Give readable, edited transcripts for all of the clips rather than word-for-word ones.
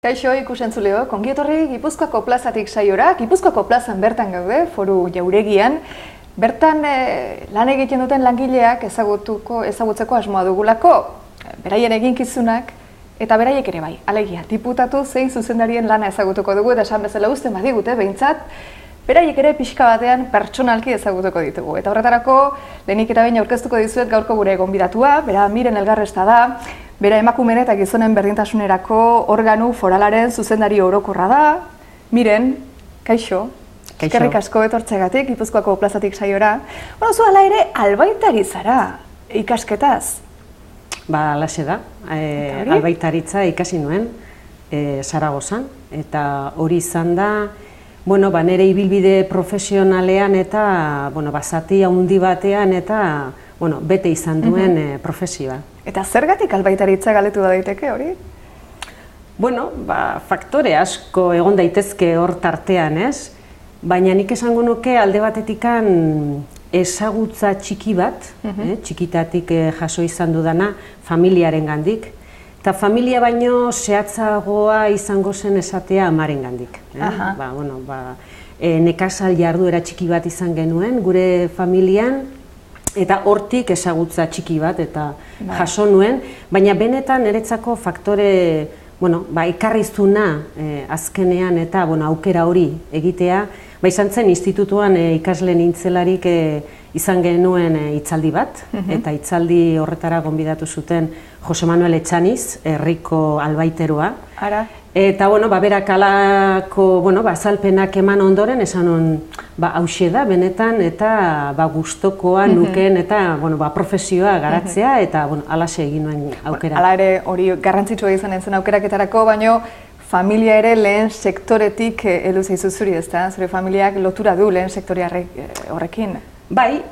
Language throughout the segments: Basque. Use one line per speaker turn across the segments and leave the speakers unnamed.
Kaixo ikusentzuleo, kongietorri Gipuzkoako plazatik saiora, Gipuzkoako plazan bertan gaude, foru jauregian. Bertan lan egiten duten langileak ezagutzeko asmoa dugulako, beraien eginkizunak eta beraiek ere bai. Alegia, diputatu zein zuzendarien lana ezagutuko dugu eta esan bezala uzten badigute behintzat, beraiek ere pixka batean pertsonalki ezagutuko ditugu. Eta horretarako, lehenik eta behin aurkeztuko dizuet gaurko gure gonbidatua, bera Miren Elgarresta da, bera emakumeen eta gizonen berdintasunerako organu foralaren zuzendari orokorra da. Miren, kaixo. Eskerrik asko etortzeagatik, Gipuzkoako plazatik saiora. Zu hala ere, albaitari zara, ikasketaz?
Ba, alaxe da. Albaitaritza ikasi nuen, Zaragozan, eta hori izan da, nire ibilbide profesionalean eta zati handi batean eta bete izan duen profesioa.
Eta zergatik albaitaritza galdetu da daiteke hori?
Faktore asko egon daitezke hor tartean, ez? Baina nik esango nuke alde batetikan ezagutza txiki bat, txikitatik jaso izan dudana, familiaren gandik. Eta familia baino zehatzagoa izango zen esatea amaren gandik. Nekazal jarduera txiki bat izan genuen, gure familian, eta hortik ezagutza txiki bat eta jaso nuen, baina benetan niretzako faktore ikarrizuna azkenean eta aukera hori egitea, izan zen institutuan ikasle nintzelarik izan genuen hitzaldi bat, eta hitzaldi horretara gonbidatu zuten Jose Manuel Etxaniz, herriko albaiteroa. Eta berak alako azalpenak eman ondoren, esan hon hauxe da benetan eta gustokoa nuken eta profesioa garatzea eta alaxe egin nuen aukera.
Hala ere hori garrantzitsua izan zen aukeraketarako, baina familia ere lehen sektoretik heldu zaizu zuri, ezta? Zure familiak lotura du lehen sektorea horrekin?
Bai,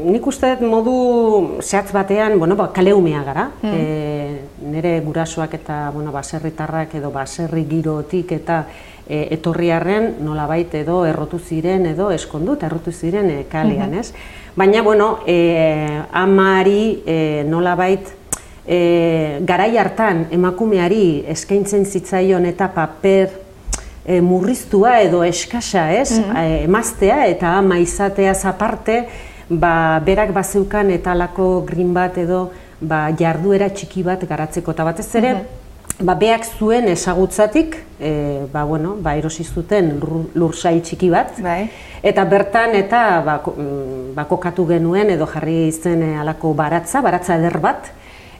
nik uste modu zehatz batean kaleumea gara. Nire gurasoak eta baserritarrak edo baserri girotik eta etorriarren nolabait edo errotu ziren edo eskondut errotu ziren kalean, ez? Baina, amari nolabait garai hartan emakumeari eskaintzen zitzaion eta paper murriztua edo eskasa, ez? Emaztea eta ama izateaz aparte, berak bazeukan eta alako grin bat edo jarduera txiki bat garatzeko. Eta batez ere, beak zuen ezagutzatik, erosi zuten lursail txiki bat, eta bertan eta kokatu genuen edo jarri zen alako baratza eder bat,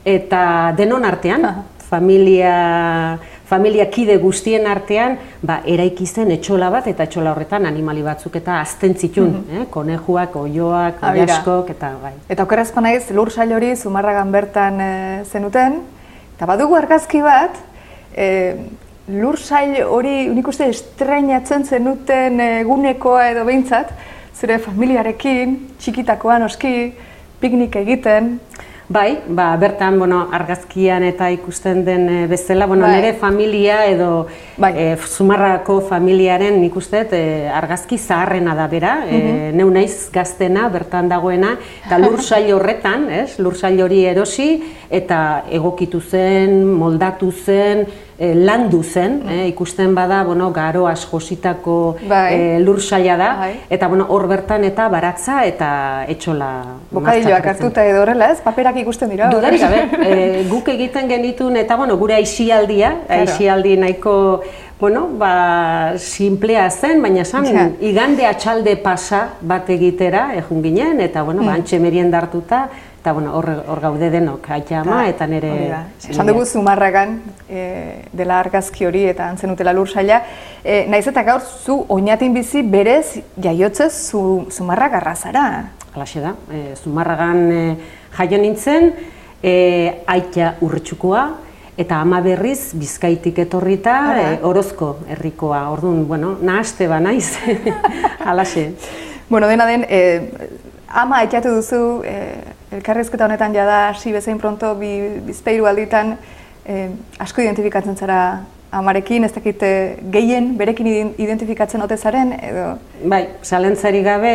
eta denon artean, familia kide guztien artean, eraiki zen etxola bat, eta etxola horretan animali batzuk eta azten zitun, konejuak, oioak, oiaskok, eta bai.
Eta okerazpa naiz, lursail hori Zumarragan bertan zenuten, eta badugu argazki bat, lursail hori nik uste estreinatzen zenuten egunekoa edo behintzat, zure familiarekin, txikitakoan oski, piknik egiten.
Bai, bertan argazkian eta ikusten den bezala, nire familia edo Zumarrako familiaren nik uste argazki zaharrena da bera, neu naiz gaztena bertan dagoena, eta lursail horretan, lursail hori erosi eta egokitu zen, moldatu zen, landu zen, ikusten bada garoaz jositako lursaila da, eta hor bertan eta baratza eta etxola
bokadilloak hartuta edo horrela, ez? Paperak ikusten dira.
Dudarik gabe, guk egiten genitun eta gure aisialdi nahiko simplea zen, baina esan igande atxalde pasa bat egitera egun ginen, eta antxe merienda hartuta, eta hor gaude denok, aita ama eta nire...
Esan dugu Zumarragan dela argazki hori eta antzen utela lursaila. Naiz eta gaur zu oinatin bizi berez jaiotzez Zumarragarra zara.
Halaxe da, Zumarragan jaio nintzen, aita Urretxukoa, eta ama berriz Bizkaitik etorrita Orozko herrikoa. Orduan, nahaste ba naiz, halaxe.
Dena den, ama aitatu duzu, elkarrizketa honetan jada hasi bezain pronto bizpahiru alditan asko identifikatzen zara amarekin, ez dakit gehien berekin identifikatzen ote zaren edo?
Bai, zalentzari gabe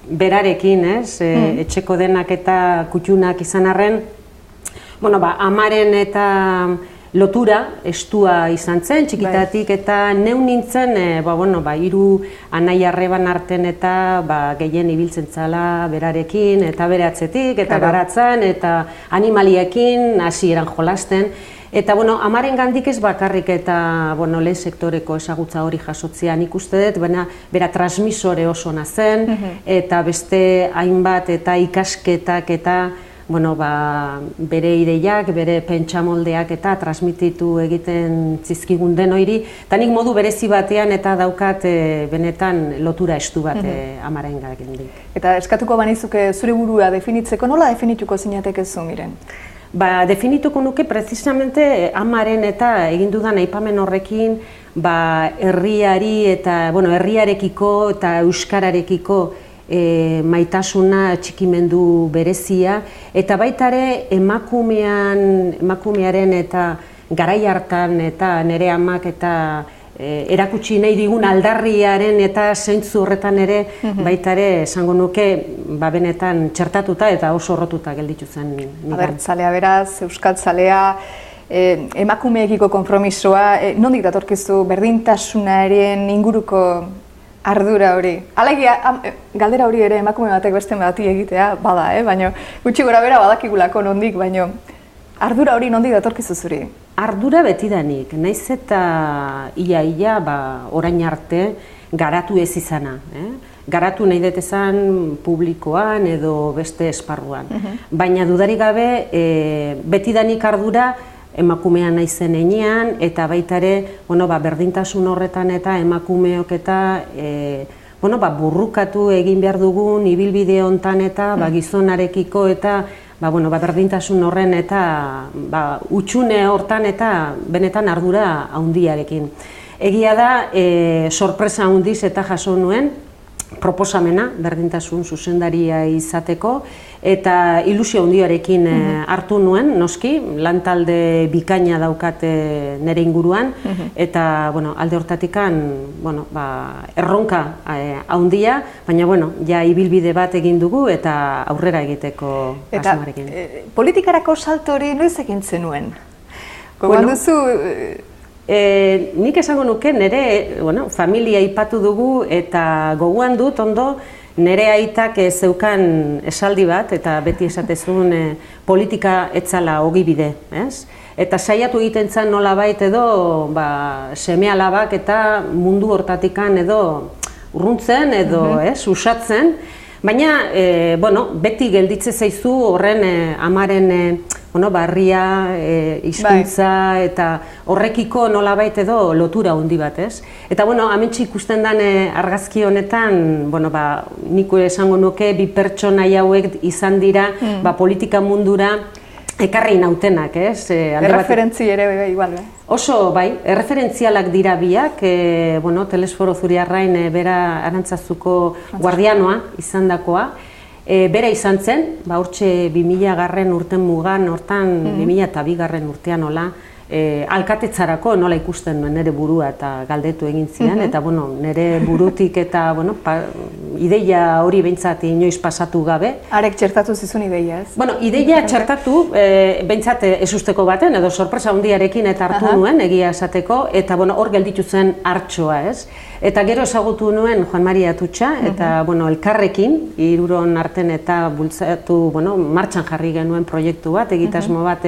berarekin, ez? Etxeko denak eta kutxunak izan arren, amaren eta lotura estua izan zen, txikitatik, eta neu nintzen, hiru anai arreban arten eta gehien ibiltzen zala berarekin, eta bere atzetik, eta baratzen, eta animaliekin hasieran jolasten. Eta, amaren gandik ez bakarrik eta, lehen sektoreko ezagutza hori jasotzean ikuste dut, bera transmisore oso nazen, eta beste hainbat eta ikasketak eta, bere ideiak, bere pentsamoldeak eta transmititu egiten zizkigun den hori, eta nik modu berezi batean eta daukat benetan lotura estu bat amaren gandik.
Eta eskatuko banizuke zure burua definitzeko, nola definituko zinateke zu, Miren?
Definituko nuke precisamente amaren eta egin dudan aipamen horrekin herriari eta herriarekiko eta euskararekiko maitasuna, txikimendu berezia, eta baita ere emakumearen eta garai hartan eta nire amak eta erakutsi nahi digun aldarriaren eta zeintzu horretan ere baita ere esango nuke benetan txertatuta eta oso horrotuta gelditu zen.
Abertzalea beraz, euskaltzalea, emakumeekiko konpromisoa, nondik datorkizu berdintasunaren inguruko ardura hori? Alegia, galdera hori ere emakume batek beste bati egitea, bada, baina gutxi gora bera badakigulako nondik, baina ardura hori nondik datorkizu zuri?
Ardura betidanik, naiz eta ia orain arte garatu ez izana. Garatu nahi dut esan publikoan edo beste esparruan. Baina dudarik gabe betidanik ardura emakumean naizen enean, eta baita ere berdintasun horretan eta emakumeok eta burrukatu egin behar dugun ibilbide hontan eta gizonarekiko eta berdintasun horren eta utxune hortan eta benetan ardura handiarekin. Egia da, sorpresa handiz eta jaso nuen proposamena berdintasun zuzendaria izateko, eta ilusio handiarekin hartu nuen, noski, lantalde bikaina daukate nire inguruan, eta alde hortatikan erronka handia, baina ja ibilbide bat egin dugu eta aurrera egiteko asmoarekin.
Eta politikarako salto hori noiz egin zenuen? Gogoan duzu?
Nik esango nuke nire familia aipatu dugu eta gogoan dut ondo nire aitak zeukan esaldi bat eta beti esatezun politika etzala ogibide, ez? Eta saiatu egiten zen nolabait edo seme alabak eta mundu hortatikan edo urruntzen edo usatzen, baina beti gelditze zaizu horren amaren barria, hizkuntza eta horrekiko nolabait edo lotura handi bat, ez? Eta hementxe ikusten den argazki honetan, nik esango nuke bi pertsonai hauek izan dira politika mundura ekarri nautenak, ez?
Erreferentzi ere igual,
Oso, erreferentzialak dira biak, Telesforo Zuriarrain bera Arantzazuko guardianoa izandakoa, bera izan zen, hortxe 2000 urten mugan, hortan 2002 urtean nola, alkatetzarako nola ikusten nuen nire burua eta galdetu egin ziren, eta nire burutik eta ideia hori behintzat inoiz pasatu gabe.
Arek txertatu zizun ideia, ez?
Ideia txertatu behintzat ezusteko baten, edo sorpresa handiarekin eta hartu nuen egia esateko, eta hor gelditu zen hartxoa, ez? Eta gero ezagutu nuen Juan Maria Atutxa, eta elkarrekin, hiruron arten eta bultzatu, martxan jarri genuen proiektu bat, egitasmo bat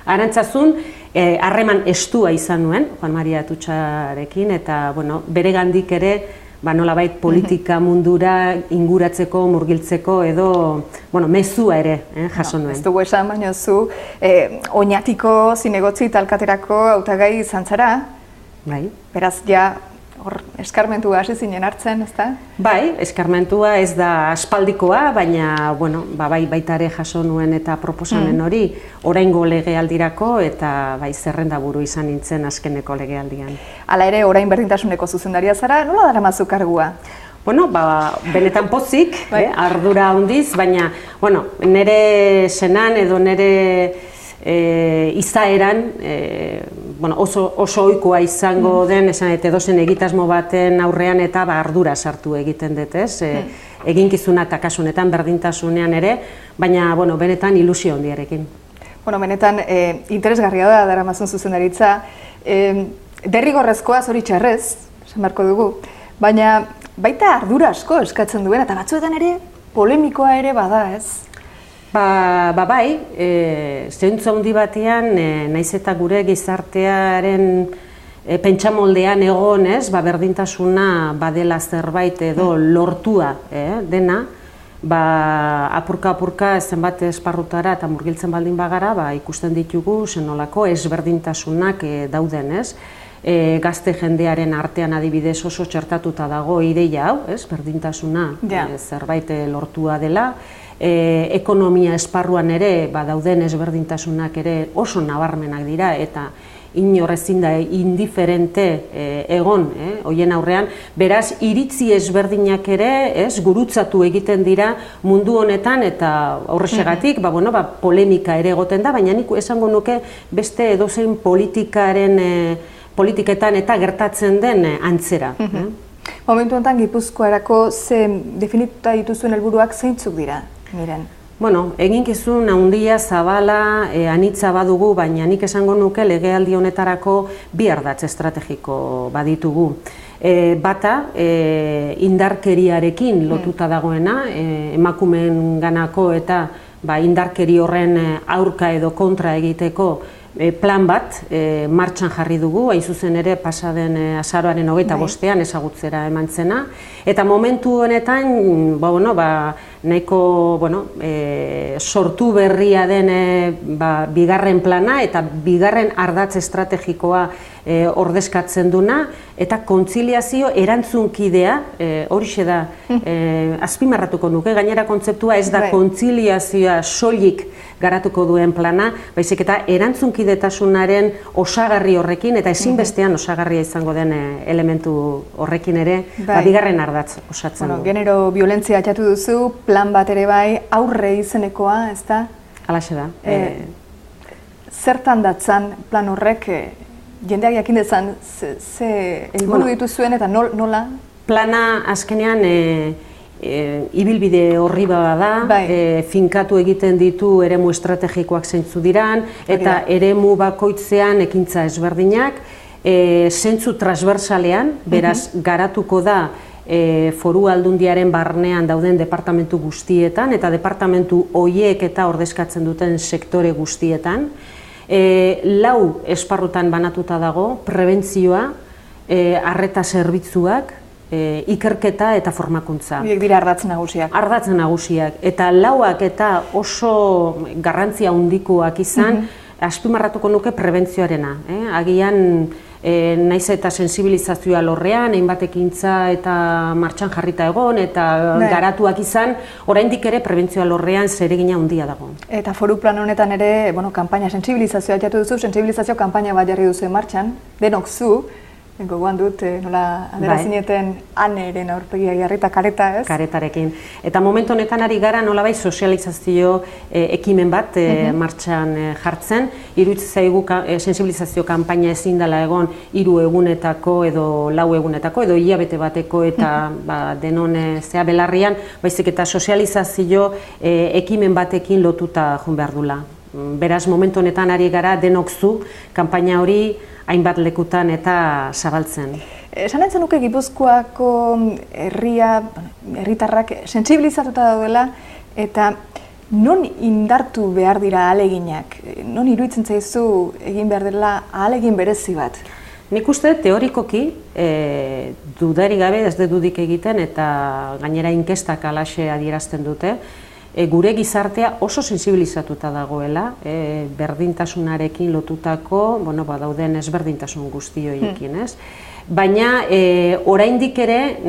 Arantzazun, harreman estua izan nuen, Juan Maria Atutxarekin, eta bere gandik ere, nolabait politika mundura inguratzeko, murgiltzeko edo, mezua ere jaso nuen.
Ez dugu esan, baina zu, Oñatiko zinegotzi talkaterako hautagai izan zara?
Bai.
Beraz, ja, hor, eskarmentua hasi zinen hartzen, ez da?
Bai, eskarmentua ez da aspaldikoa, baina, baita ere jaso nuen eta proposamen hori oraingo legealdirako eta zerrendaburu izan nintzen azkeneko legealdian.
Hala ere, orain berdintasuneko zuzendaria zara, nola daramazu kargua?
Benetan pozik, ardura handiz, baina, nire senan edo nire izaeran, oso ohikoa izango den, edozen egitasmo baten aurrean eta ardura sartu egiten dut, ez? Eginkizuna eta kasunetan berdintasunean ere, baina benetan ilusio handiarekin.
Bueno, benetan, interesgarria da daramazun zuzendaritza. Derrigorrezkoa zoritxarrez, esan beharko dugu, baina baita ardura asko eskatzen duen, eta batzuetan ere polemikoa ere bada, ez?
Bai, zentzu handi batean, naiz eta gure gizartearen pentsamoldean egon, ez, berdintasuna badela zerbait edo lortua dena, apurka zenbat esparrutara eta murgiltzen baldin bagara, ikusten ditugu zenolako ezberdintasunak dauden, ez? Gazte jendearen artean adibidez oso txertatuta dago ideia hau, ez? Berdintasuna zerbait lortua dela. Ekonomia esparruan ere dauden ezberdintasunak ere oso nabarmenak dira eta inor ezin da indiferente egon hoien aurrean, beraz iritzi ezberdinak ere gurutzatu egiten dira mundu honetan eta horrexegatik polemika ere egoten da, baina nik esango nuke beste edozein politiketan eta gertatzen den antzera.
Momentu honetan Gipuzkoarako ze definituta dituzuen helburuak zeintzuk dira, Miren?
Bueno, eginkizun handia, zabala, anitza badugu, baina nik esango nuke legealdi honetarako bi ardatz estrategiko baditugu. Bata, indarkeriarekin lotuta dagoena, emakumeen ganako eta indarkeri horren aurka edo kontra egiteko plan bat martxan jarri dugu, hain zuzen ere pasaden azaroaren 25ean ezagutzera eman zena. Eta momentu honetan, nahiko sortu berria den bigarren plana eta bigarren ardatz estrategikoa ordezkatzen duna, eta kontziliazio erantzunkidea, horixe da, azpimarratuko nuke, gainera kontzeptua ez da kontziliazioa soilik garatuko duen plana, baizik eta erantzunkidetasunaren osagarri horrekin, eta ezinbestean osagarria izango den elementu horrekin ere, bigarren ardatz osatzen du.
Genero violentzia atxatu duzu, plan bat ere bai, aurre izenekoa, ez da?
Halaxe da.
Zertan datzan plan horrek, jendeak jakin dezan, ze helburu dituzuen eta nola?
Plana azkenean ibilbide horri bada, finkatu egiten ditu eremu estrategikoak zeintzu diran, eta eremu bakoitzean ekintza ezberdinak, zeintzu transversalean, beraz garatuko da foru aldundiaren barnean dauden departamentu guztietan, eta departamentu horiek eta ordezkatzen duten sektore guztietan. 4 esparrutan banatuta dago, prebentzioa, arreta zerbitzuak, ikerketa eta formakuntza.
Horiek dira ardatz nagusiak.
Ardatz nagusiak. Eta 4ak eta oso garrantzia handikoak izan, azpimarratuko nuke prebentzioarena. Agian, naiz eta sensibilizazioa lorrean, hainbat ekintza eta martxan jarrita egon, eta garatuak izan, oraindik ere prebentzioa lorrean zeregina handia dago.
Eta foru plan honetan ere, kanpaina sensibilizazioa jatu duzu, sensibilizazio kanpaina bat jarri duzu martxan, denok zu, gogoan dut, nola aderazineten aneren aurpegia jarrita kareta, ez?
Karetarekin. Eta momentu honetan ari gara nolabait sozializazio ekimen bat martxan jartzen. Iruditzen zaigu sensibilizazio kanpaina ezin dela egon 3 egunetako edo 4 egunetako edo hilabete bateko eta denon belarrian, baizik eta sozializazio ekimen batekin lotuta joan behar dula. Beraz, momentu honetan ari gara denok zu kanpaina hori hainbat lekutan eta zabaltzen.
Esan entzen nuke Gipuzkoako herritarrak sentsibilizatuta daudela eta non indartu behar dira ahaleginak? Non iruditzen zaizu egin behar dela ahalegin berezi bat?
Nik uste teorikoki dudarik gabe ez dudik egiten eta gainera inkestak halaxe adierazten dute, gure gizartea oso sensibilizatuta dagoela, berdintasunarekin lotutako, dauden ezberdintasun guzti horiekin, ez? Baina, oraindik ere,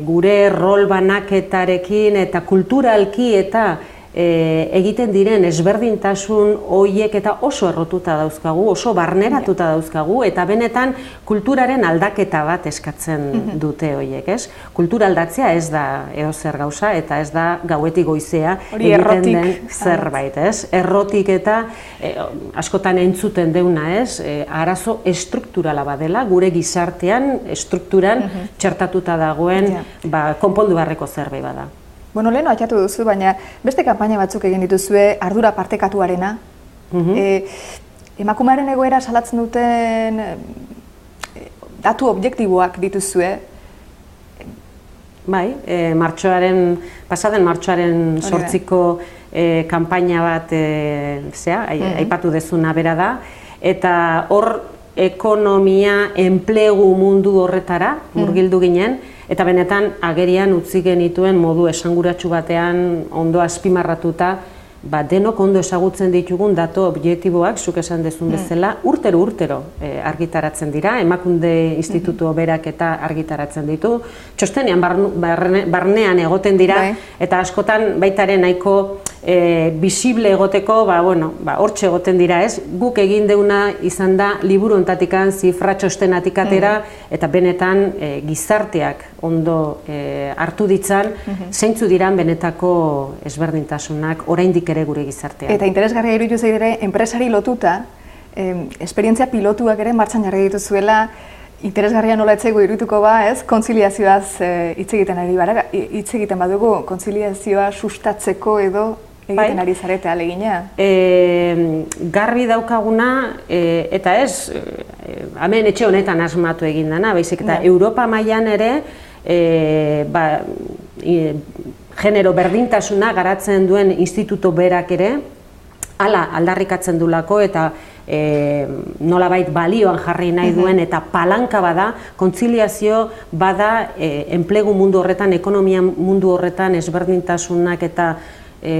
gure rol banaketarekin eta kulturalki eta egiten diren ezberdintasun horiek eta oso errotuta dauzkagu, oso barneratuta dauzkagu, eta benetan kulturaren aldaketa bat eskatzen dute horiek, ez? Kultura aldatzea ez da edozer gauza eta ez da gauetik goizea egiten den zerbait, ez? Errotik eta askotan entzuten deuna, ez? Arazo estrukturala badela, gure gizartean, estrukturan txertatuta dagoen konpondu beharreko zerbait bada.
Bueno, leheno atxatu duzu, baina beste kanpaina batzuk egin dituzue ardura partekatuarena. Emakumearen egoera salatzen duten datu objektiboak dituzue.
Bai, pasaden martxoaren 8ko kanpaina bat aipatu dezuna bera da, eta hor ekonomia, enplegu mundu horretara murgildu ginen, eta benetan agerian utzi genituen modu esanguratsu batean ondo azpimarratuta, denok ondo ezagutzen ditugun datu objektiboak, zuk esan dezun bezala, urtero argitaratzen dira, Emakunde Institutu berak eta argitaratzen ditu, txostenean barnean egoten dira, eta askotan baitaren nahiko bisible egoteko, hortxe egoten dira, ez? Guk egin deuna izan da liburu ontatikan, zifra txostenatik atera, eta benetan gizarteak ondo hartu ditzan, zeintzu diran benetako ezberdintasunak oraindik ere gure gizartean.
Eta interesgarria iruditu zait ere, enpresari lotuta, esperientzia pilotuak ere martxan jarri dituzuela, interesgarria nola etzego irudituko ez, kontziliazioaz hitz egiten badugu, kontziliazioa sustatzeko edo egiten ari zarete alegina.
Garbi daukaguna, eta ez, hemen etxe honetan asmatu egin dana, baizik eta Europa mailan ere, genero berdintasuna garatzen duen instituto berak ere, hala aldarrikatzen dulako eta nolabait balioan jarri nahi duen eta palanka bada, kontziliazio bada enplegu mundu horretan, ekonomia mundu horretan ezberdintasunak eta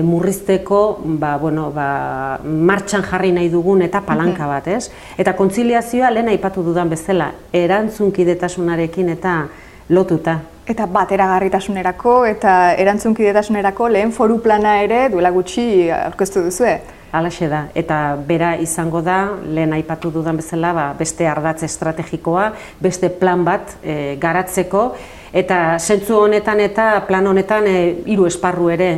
murrizteko martxan jarri nahi dugun eta palanka bat, ez? Eta kontziliazioa lehen aipatu dudan bezala, erantzunkidetasunarekin eta lotuta.
Eta bateragarritasunerako eta erantzunkidetasunerako lehen foru plana ere duela gutxi aurkeztu duzue.
Halaxe da, eta bera izango da, lehen aipatu dudan bezala, beste ardatz estrategikoa, beste plan bat garatzeko, eta zentzu honetan eta plan honetan 3 esparru ere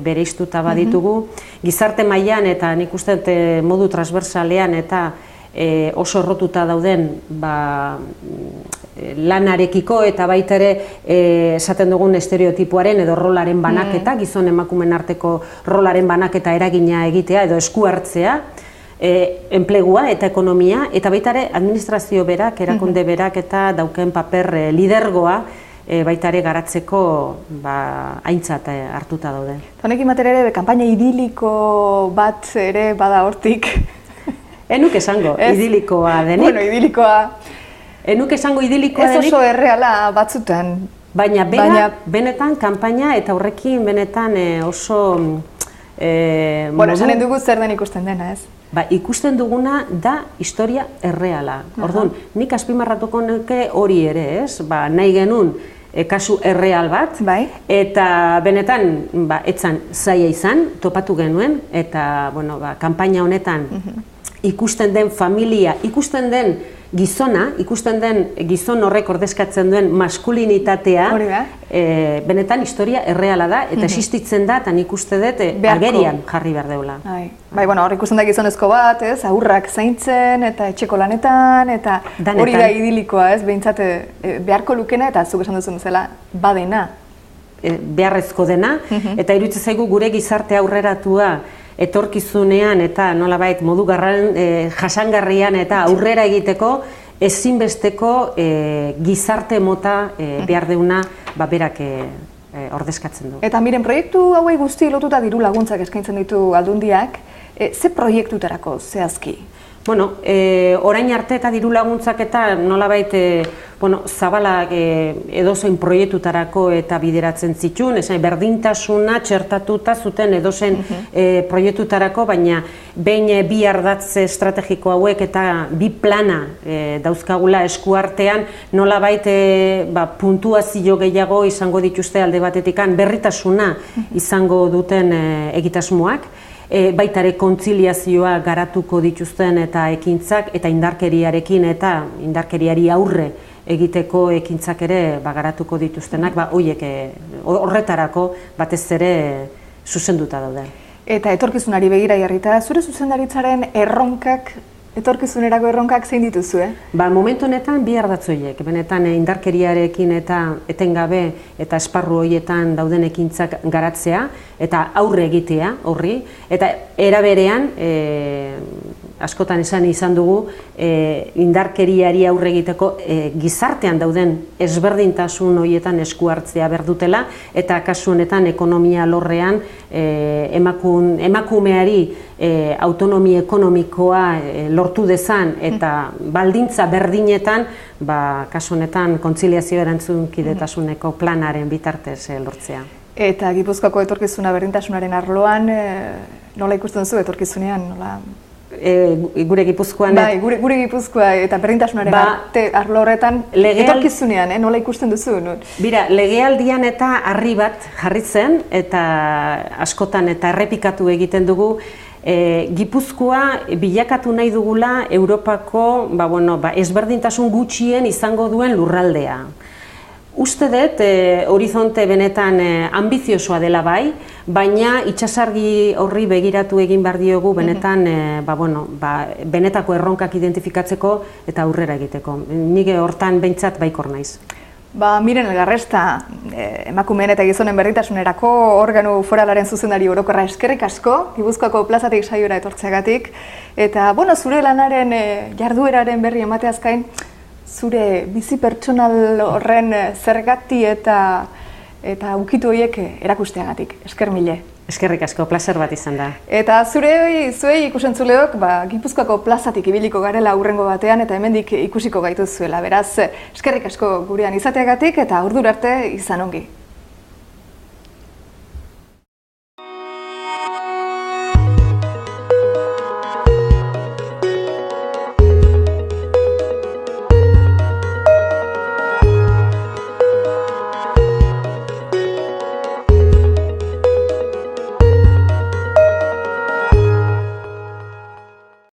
bereiztuta baditugu. Gizarte mailan eta nik uste modu transversalean eta oso errotuta dauden lanarekiko eta baita ere esaten dugun estereotipoaren edo rolaren banaketa, gizon emakumeen arteko rolaren banaketa eragina egitea edo esku hartzea, enplegua eta ekonomia, eta baita ere administrazio berak, erakunde berak eta dauken paper lidergoa baita ere garatzeko aintzat hartuta daude.
Honekin batera ere, kanpaina idiliko bat ere bada hortik.
Enuk esango, idilikoa denik.
Bueno, idilikoa.
Enuk esango idilikoa denik.
Ez oso erreala batzutan.
Baina benetan kanpaina eta horrekin benetan oso...
Bueno, esanen dugu zer den ikusten dena, ez?
Ikusten duguna da historia erreala. Orduan, nik azpimarratuko nuke hori ere, ez? Nahi genuen kasu erreal bat, eta benetan etzan zaila izan, topatu genuen, eta kanpaina honetan ikusten den familia, ikusten den gizona, ikusten den gizon horrek ordezkatzen duen maskulinitatea, benetan historia erreala da, eta existitzen da, eta nik uste dut agerian jarri behar deula.
Hor ikusten da gizonezko bat, haurrak zaintzen, eta etxeko lanetan, eta hori da idilikoa, behintzat beharko lukena, eta zuk esan duzun zela, badena.
Beharrezko dena, eta iruditzen zaigu gure gizarte aurreratua, etorkizunean eta nolabait modu jasangarrian eta aurrera egiteko ezinbesteko gizarte mota behar deuna berak ordezkatzen du.
Eta miren, proiektu hauei guzti lotuta diru laguntzak eskaintzen ditu Aldundiak, ze proiektutarako zehazki?
Bueno, orain arte eta diru laguntzak eta nolabait zabalak edozein proiektutarako eta bideratzen zituen, berdintasuna txertatuta zuten edozein proiektutarako, baina behin bi ardatz estrategiko hauek eta bi plana dauzkagula eskuartean, nolabait puntuazio gehiago izango dituzte alde batetikan, berritasuna izango duten egitasmoak, baitare kontziliazioa garatuko dituzten eta ekintzak eta indarkeriarekin eta indarkeriari aurre egiteko ekintzak ere garatuko dituztenak, horiek horretarako batez ere zuzenduta daude.
Eta etorkizunari begira jarrita, zure zuzendaritzaren erronkak etorkizunerako erronkak zein dituzue?
Momentu honetan bi ardatzoiek, benetan indarkeriarekin eta etengabe eta esparru horietan dauden ekintzak garatzea eta aurre egitea horri, eta era berean, askotan izan dugu, indarkeriari aurre egiteko gizartean dauden ezberdintasun horietan esku hartzea berdutela, eta kasu honetan ekonomia lorrean emakumeari autonomia ekonomikoa lortu dezan eta baldintza berdinetan, kasu honetan kontziliazio erantzunkidetasuneko planaren bitartez lortzea.
Eta Gipuzkoako etorkizuna berdintasunaren arloan, nola ikusten duzu etorkizunean?
Gure Gipuzkoan...
Bai, gure Gipuzkoa eta berdintasunaren arlo horretan etorkizunean, nola ikusten duzu?
Bira, legealdian eta harri bat jarri zen, eta askotan eta errepikatu egiten dugu, Gipuzkoa bilakatu nahi dugula Europako ezberdintasun gutxien izango duen lurraldea. Uste dut, horizonte benetan ambiziosoa dela bai, baina itsasargi horri begiratu egin behar diogu benetan benetako erronkak identifikatzeko eta aurrera egiteko. Nire hortan behintzat baikor naiz.
Miren Elgarresta, emakumeen eta gizonen berdintasunerako organu foralaren zuzendari orokorra, eskerrik asko, Gipuzkoako plazatik saiora etortzeagatik, eta zure lanaren jardueraren berri emateaz gain, zure bizi pertsonal horren zergati eta ukitu horiek erakusteagatik. Esker mile.
Eskerrik asko, plazer bat izan da.
Eta zuei ikusentzuleok, Gipuzkoako plazatik ibiliko garela hurrengo batean eta hemendik ikusiko gaituzuela. Beraz, eskerrik asko gurean izateagatik eta ordura arte izan ongi.